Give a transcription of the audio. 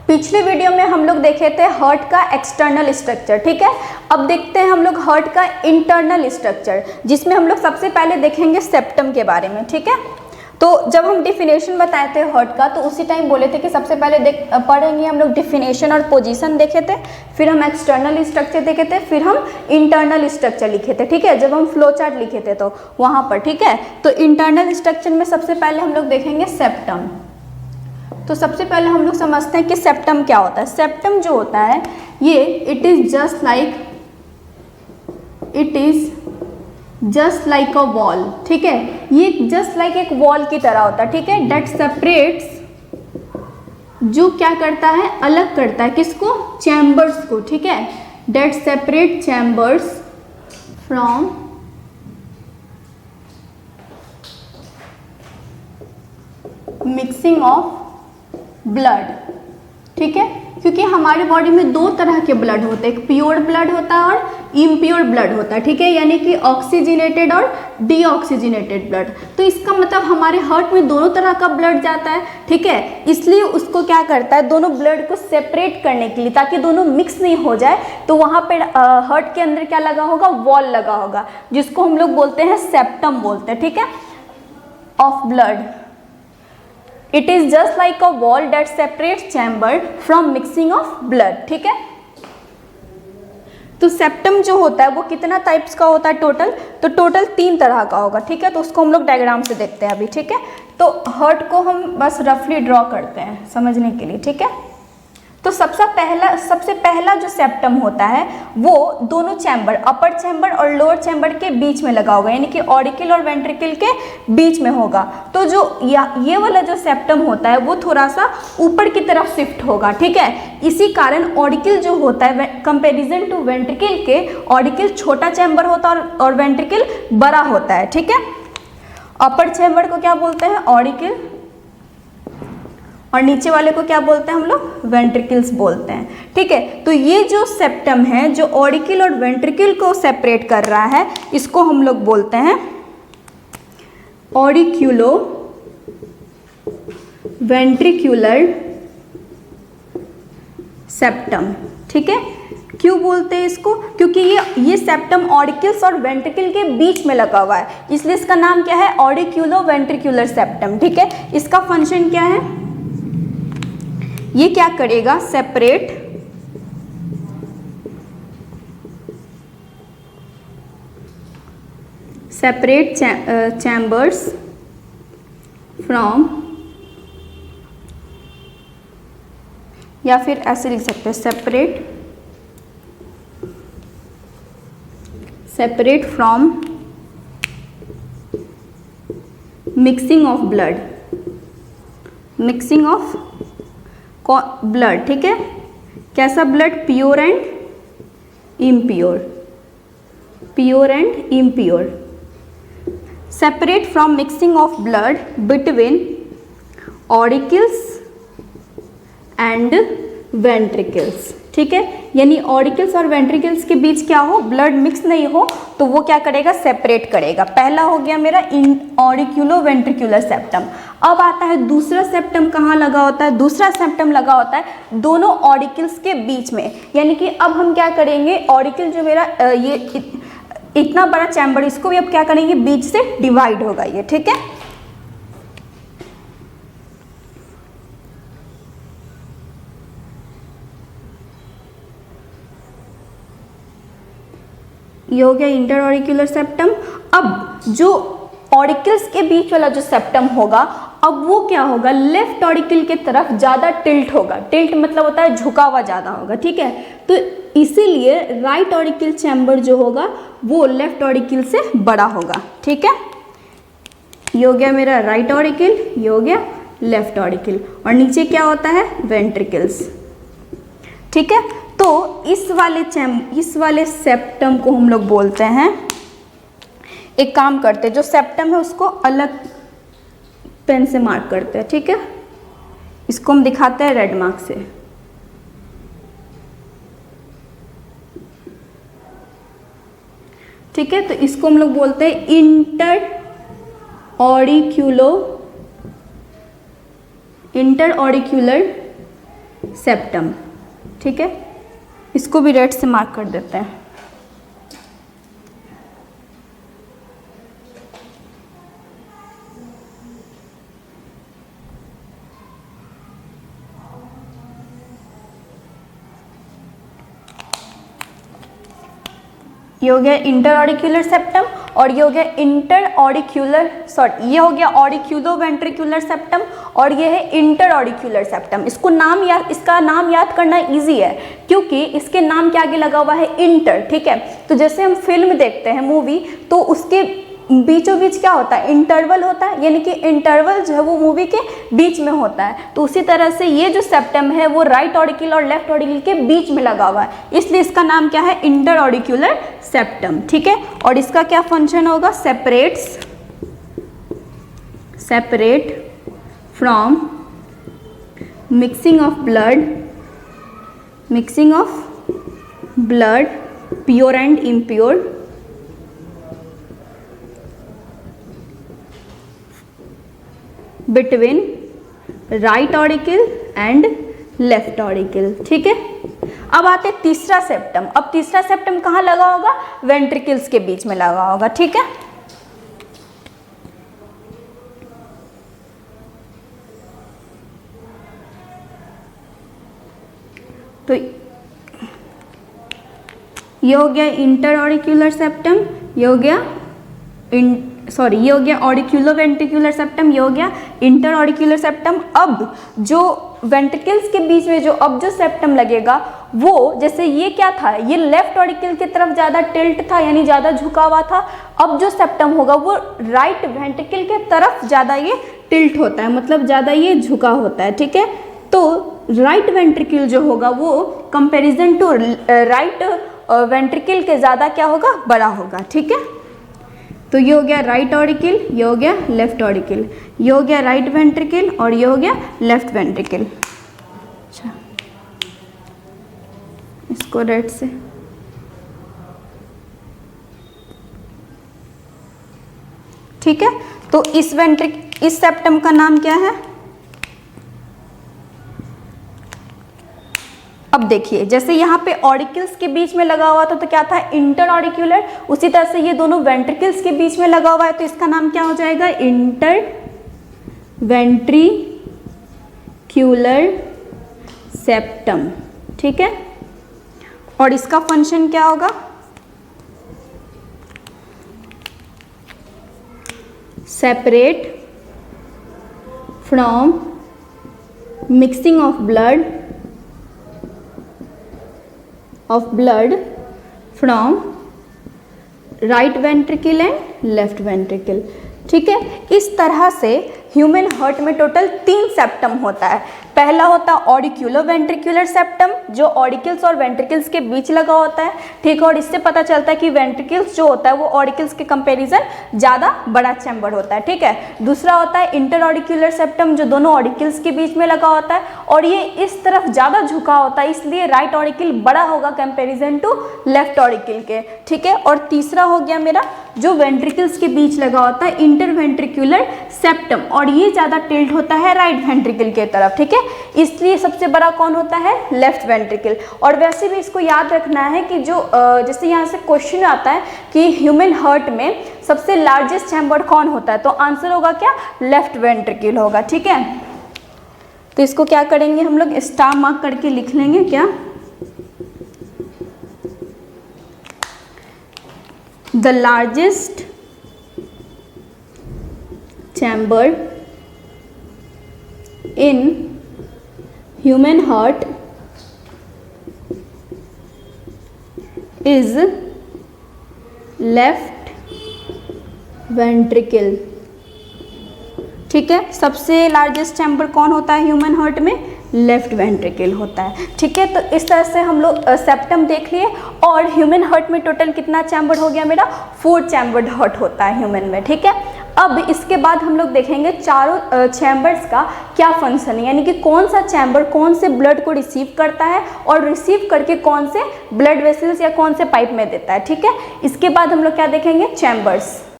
पिछले वीडियो में हम लोग देखे थे हार्ट का एक्सटर्नल स्ट्रक्चर, ठीक है। अब देखते हैं हम लोग हार्ट का इंटरनल स्ट्रक्चर, जिसमें हम लोग सबसे पहले देखेंगे सेप्टम के बारे में, ठीक है। तो जब हम डिफिनेशन बताए थे हार्ट का, तो उसी टाइम बोले थे कि सबसे पहले पढ़ेंगे हम लोग डिफिनेशन और पोजीशन देखे थे, फिर हम एक्सटर्नल स्ट्रक्चर देखे थे, फिर हम इंटरनल स्ट्रक्चर लिखे थे, ठीक है। जब हम फ्लो चार्ट लिखे थे तो वहाँ पर, ठीक है। तो इंटरनल स्ट्रक्चर में सबसे पहले हम लोग देखेंगे सेप्टम। तो सबसे पहले हम लोग समझते हैं कि सेप्टम क्या होता है। सेप्टम जो होता है ये it is just like a wall, ठीक है। ये जस्ट लाइक एक वॉल की तरह होता है, ठीक है। डेट सेपरेट्स, जो क्या करता है, अलग करता है किसको, चैम्बर्स को, ठीक है। That separate chambers from mixing of blood, ठीक है। क्योंकि हमारे बॉडी में दो तरह के ब्लड होते हैं, एक प्योर ब्लड होता है और इम्प्योर ब्लड होता है, ठीक है। यानी कि ऑक्सीजनेटेड और डीऑक्सीजनेटेड ब्लड। तो इसका मतलब हमारे हार्ट में दोनों तरह का ब्लड जाता है, ठीक है। इसलिए उसको क्या करता है, दोनों ब्लड को सेपरेट करने के लिए, ताकि दोनों मिक्स नहीं हो जाए, तो वहाँ पे हार्ट के अंदर क्या लगा होगा, वॉल लगा होगा, जिसको हम लोग बोलते हैं सेप्टम बोलते हैं, ठीक है, of blood. It is just like a wall that separates chamber from mixing of blood, ठीक है। तो सेप्टम जो होता है वो कितना टाइप्स का होता है टोटल, तो टोटल 3 तरह का होगा, ठीक है। तो उसको हम लोग डायग्राम से देखते हैं अभी, ठीक है। तो हार्ट को हम बस रफली ड्रॉ करते हैं समझने के लिए, ठीक है। तो सबसे पहला जो सेप्टम होता है वो दोनों चैम्बर, अपर चैम्बर और लोअर चैम्बर के बीच में लगा होगा, यानी कि ऑरिकल और वेंट्रिकल के बीच में होगा। तो जो ये वाला जो सेप्टम होता है वो थोड़ा सा ऊपर की तरफ शिफ्ट होगा, ठीक है। इसी कारण ऑरिकल जो होता है कंपेरिजन टू वेंट्रिकल के, ऑरिकल छोटा चैम्बर होता है और वेंट्रिकल बड़ा होता है, ठीक है। अपर चैम्बर को क्या बोलते हैं, ऑरिकल, और नीचे वाले को क्या बोलते हैं हम लोग, वेंट्रिकल्स बोलते हैं, ठीक है। तो ये जो सेप्टम है जो ऑरिकल और वेंट्रिकल को सेपरेट कर रहा है, इसको हम लोग बोलते हैं ऑरिक्यूलो वेंट्रिकुलर सेप्टम, ठीक है। क्यों बोलते हैं इसको, क्योंकि ये सेप्टम ऑरिकल्स और वेंट्रिकल के बीच में लगा हुआ है, इसलिए इसका नाम क्या है, ऑरिक्यूलो वेंट्रिकुलर सेप्टम, ठीक है। इसका फंक्शन क्या है, ये क्या करेगा, सेपरेट चैम्बर्स फ्रॉम, या फिर ऐसे लिख सकते हैं, separate from mixing of blood, ठीक है। कैसा blood, pure and impure, separate from mixing of blood between auricles and ventricles, ठीक है। यानी ऑरिकल्स और वेंट्रिकल्स के बीच क्या हो, ब्लड मिक्स नहीं हो, तो वो क्या करेगा, सेपरेट करेगा। पहला हो गया मेरा ऑरिक्यूलो वेंट्रिकुलर सेप्टम। अब आता है दूसरा सेप्टम, कहाँ लगा होता है, दूसरा सेप्टम लगा होता है दोनों ऑरिकल्स के बीच में। यानी कि अब हम क्या करेंगे, ऑरिकल जो मेरा ये इतना बड़ा चैम्बर, इसको भी अब क्या करेंगे, बीच से डिवाइड होगा ये, ठीक है। ये हो गया इंटर ऑरिक्यूलर सेप्टम। अब जो ऑरिकल्स के बीच वाला जो सेप्टम होगा, अब वो क्या होगा, लेफ्ट ऑरिकल के तरफ ज़्यादा टिल्ट होगा। टिल्ट मतलब होता है झुका हुआ ज़्यादा होगा, ठीक है। तो इसीलिए राइट ऑरिकल चैम्बर जो होगा वो लेफ्ट ऑरिकल से बड़ा होगा, ठीक है। ये हो गया मेरा राइट ऑरिकल, ये हो गया लेफ्ट ऑरिकल, और नीचे क्या होता है, वेंट्रिकल्स, ठीक है। तो इस वाले सेप्टम को हम लोग बोलते हैं, एक काम करते हैं, जो सेप्टम है उसको अलग पेन से मार्क करते हैं, ठीक है। इसको हम दिखाते हैं रेड मार्क से, ठीक है। तो इसको हम लोग बोलते हैं इंटर ऑरिक्यूलर सेप्टम। ठीक है, इसको भी रेड से मार्क कर देते हैं। ये हो गया इंटर ऑडिक्यूलर सेप्टम और ये हो गया इंटर ऑडिक्यूलर सॉरी ये हो गया ऑडिक्यूलो वेंट्रिकुलर सेप्टम और ये है इंटर ऑडिक्यूलर सेप्टम। इसका नाम याद करना इजी है क्योंकि इसके नाम के आगे लगा हुआ है इंटर। ठीक है, तो जैसे हम फिल्म देखते हैं मूवी तो उसके बीचों बीच क्या होता है, इंटरवल होता है, यानी कि इंटरवल जो है वो मूवी के बीच में होता है। तो उसी तरह से ये जो सेप्टम है वो राइट ऑडिक्यूल और लेफ्ट ऑडिक्यूल के बीच में लगा हुआ है, इसलिए इसका नाम क्या है, इंटर ऑडिक्यूलर सेप्टम। ठीक है, और इसका क्या फंक्शन होगा, separate from mixing of blood pure and impure between right auricle and left auricle. ठीक है, अब आते तीसरा सेप्टम। अब तीसरा सेप्टम कहाँ लगा होगा, वेंट्रिकल्स के बीच में लगा होगा। ठीक है, तो ये हो गया इंटर ऑडिक्यूलर सेप्टम, ये हो गया ये हो गया ऑडिक्यूलो वेंट्रिकुलर सेप्टम, ये हो गया इंटर ऑडिक्यूलर सेप्टम। अब जो वेंट्रिकल्स के बीच में जो अब जो सेप्टम लगेगा वो, जैसे ये क्या था, ये लेफ्ट ऑडिकल की तरफ ज़्यादा टिल्ट था यानी ज़्यादा झुका हुआ था। अब जो सेप्टम होगा वो राइट वेंट्रिकल के तरफ ज़्यादा ये टिल्ट होता है, मतलब ज़्यादा ये झुका होता है। ठीक है, तो राइट वेंट्रिकल जो होगा वो कंपेरिजन टू राइट वेंट्रिकल के ज़्यादा क्या होगा, बड़ा होगा। ठीक है, तो ये हो गया राइट ऑडिकल, ये हो गया लेफ्ट ऑडिकल, ये हो गया राइट वेंट्रिकल और ये हो गया लेफ्ट वेंट्रिकल। अच्छा, इसको रेड से ठीक है, तो इस सेप्टम का नाम क्या है। अब देखिए, जैसे यहाँ पे ऑडिकल्स के बीच में लगा हुआ था तो क्या था, इंटर ऑडिक्यूलर, उसी तरह से ये दोनों वेंट्रिकल्स के बीच में लगा हुआ है तो इसका नाम क्या हो जाएगा, इंटर वेंट्रिक्यूलर सेप्टम। ठीक है, और इसका फंक्शन क्या होगा, separate from mixing of blood from right ventricle and left ventricle. ठीक है, इस तरह से ह्यूमन हार्ट में टोटल 3 सेप्टम होता है। पहला होता है ऑडिक्यूलो वेंट्रिकुलर सेप्टम जो ऑडिकल्स और वेंट्रिकल्स के बीच लगा होता है। ठीक है, और इससे पता चलता है कि वेंट्रिकल्स जो होता है वो ऑडिकल्स के कंपैरिजन ज़्यादा बड़ा चैम्बर होता है। ठीक है, दूसरा होता है इंटर ऑडिक्यूलर सेप्टम जो दोनों ऑडिकल्स के बीच में लगा होता है और ये इस तरफ ज़्यादा झुका होता है, इसलिए राइट ऑडिकल बड़ा होगा कंपेरिजन टू लेफ्ट ऑडिकल के। ठीक है, और तीसरा हो गया मेरा जो वेंट्रिकल्स के बीच लगा होता है इंटर वेंट्रिकुलर सेप्टम और ये ज़्यादा टिल्ट होता है राइट वेंट्रिकल के तरफ। ठीक है, इसलिए सबसे बड़ा कौन होता है, लेफ्ट वेंट्रिकल। और वैसे भी इसको याद रखना है कि जो जैसे यहाँ से क्वेश्चन आता है कि ह्यूमन हार्ट में सबसे लार्जेस्ट चैम्बर कौन होता है, तो आंसर होगा क्या, लेफ्ट वेंट्रिकल होगा। ठीक है, तो इसको क्या करेंगे हम लोग, स्टार मार्क करके लिख लेंगे क्या, the largest chamber in human heart is left ventricle। ठीक है, सबसे लार्जेस्ट चैम्बर कौन होता है ह्यूमन हार्ट में, लेफ्ट वेंट्रिकल होता है। ठीक है, तो इस तरह से हम लोग सेप्टम देख लिए और ह्यूमन हार्ट में टोटल कितना चैम्बर हो गया मेरा, 4 चैम्बर्ड हार्ट होता है ह्यूमन में। ठीक है, अब इसके बाद हम लोग देखेंगे चारों चैम्बर्स का क्या फंक्शन है, यानी कि कौन सा चैम्बर कौन से ब्लड को रिसीव करता है और रिसीव करके कौन से ब्लड वेसल्स या कौन से पाइप में देता है। ठीक है, इसके बाद हम लोग क्या देखेंगे, चैम्बर्स।